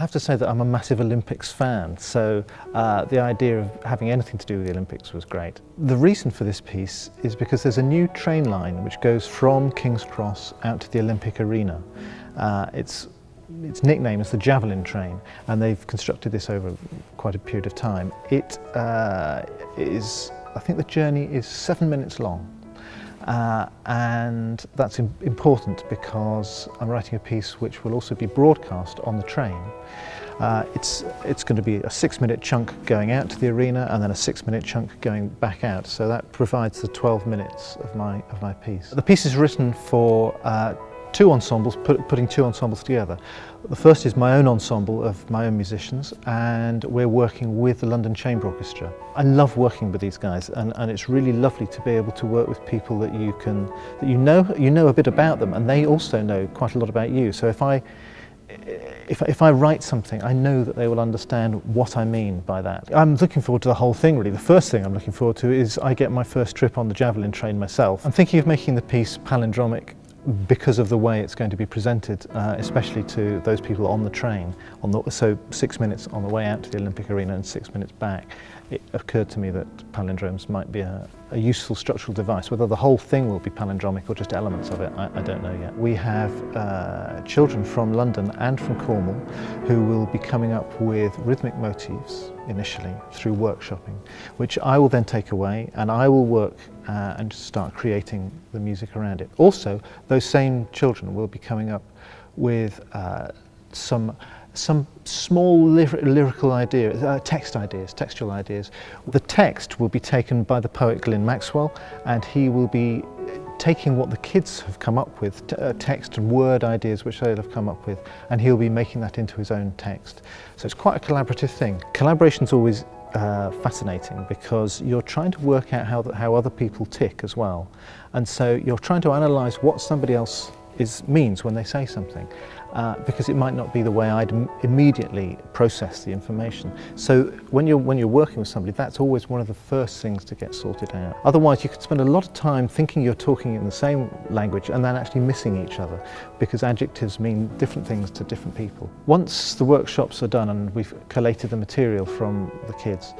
have to say that I'm a massive Olympics fan, so the idea of having anything to do with the Olympics was great. The reason for this piece is because there's a new train line which goes from King's Cross out to the Olympic Arena. Its nickname is the Javelin train, and they've constructed this over quite a period of time. It is, I think the journey is 7 minutes long. And that's important because I'm writing a piece which will also be broadcast on the train. It's going to be a 6-minute chunk going out to the arena and then a 6-minute chunk going back out, so that provides the 12 minutes of my piece. The piece is written for two ensembles, putting two ensembles together. The first is my own ensemble of my own musicians, and we're working with the London Chamber Orchestra. I love working with these guys, and it's really lovely to be able to work with people that you know a bit about them, and they also know quite a lot about you. So if I write something, I know that they will understand what I mean by that. I'm looking forward to the whole thing, really. The first thing I'm looking forward to is I get my first trip on the Javelin train myself. I'm thinking of making the piece palindromic because of the way it's going to be presented, especially to those people on the train. So 6 minutes on the way out to the Olympic Arena and 6 minutes back. It occurred to me that palindromes might be a useful structural device. Whether the whole thing will be palindromic or just elements of it, I don't know yet. We have children from London and from Cornwall who will be coming up with rhythmic motifs initially through workshopping, which I will then take away and I will work and start creating the music around it. Also, those same children will be coming up with some small lyrical ideas, textual ideas. The text will be taken by the poet Glyn Maxwell, and he will be taking what the kids have come up with, text and word ideas which they'll have come up with, and he'll be making that into his own text. So it's quite a collaborative thing. Collaboration's always fascinating because you're trying to work out how other people tick as well, and so you're trying to analyse what somebody else means when they say something, because it might not be the way I'd immediately process the information. So when you're working with somebody, that's always one of the first things to get sorted out. Otherwise you could spend a lot of time thinking you're talking in the same language and then actually missing each other, because adjectives mean different things to different people. Once the workshops are done and we've collated the material from the kids,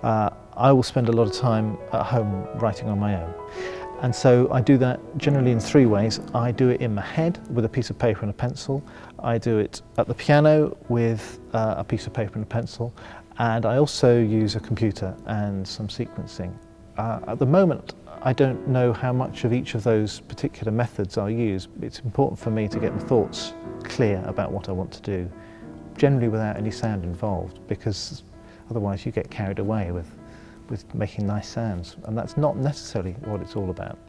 I will spend a lot of time at home writing on my own. And so I do that generally in 3 ways. I do it in my head with a piece of paper and a pencil. I do it at the piano with a piece of paper and a pencil. And I also use a computer and some sequencing. At the moment, I don't know how much of each of those particular methods I'll use. It's important for me to get my thoughts clear about what I want to do, generally without any sound involved, because otherwise you get carried away with making nice sounds, and that's not necessarily what it's all about.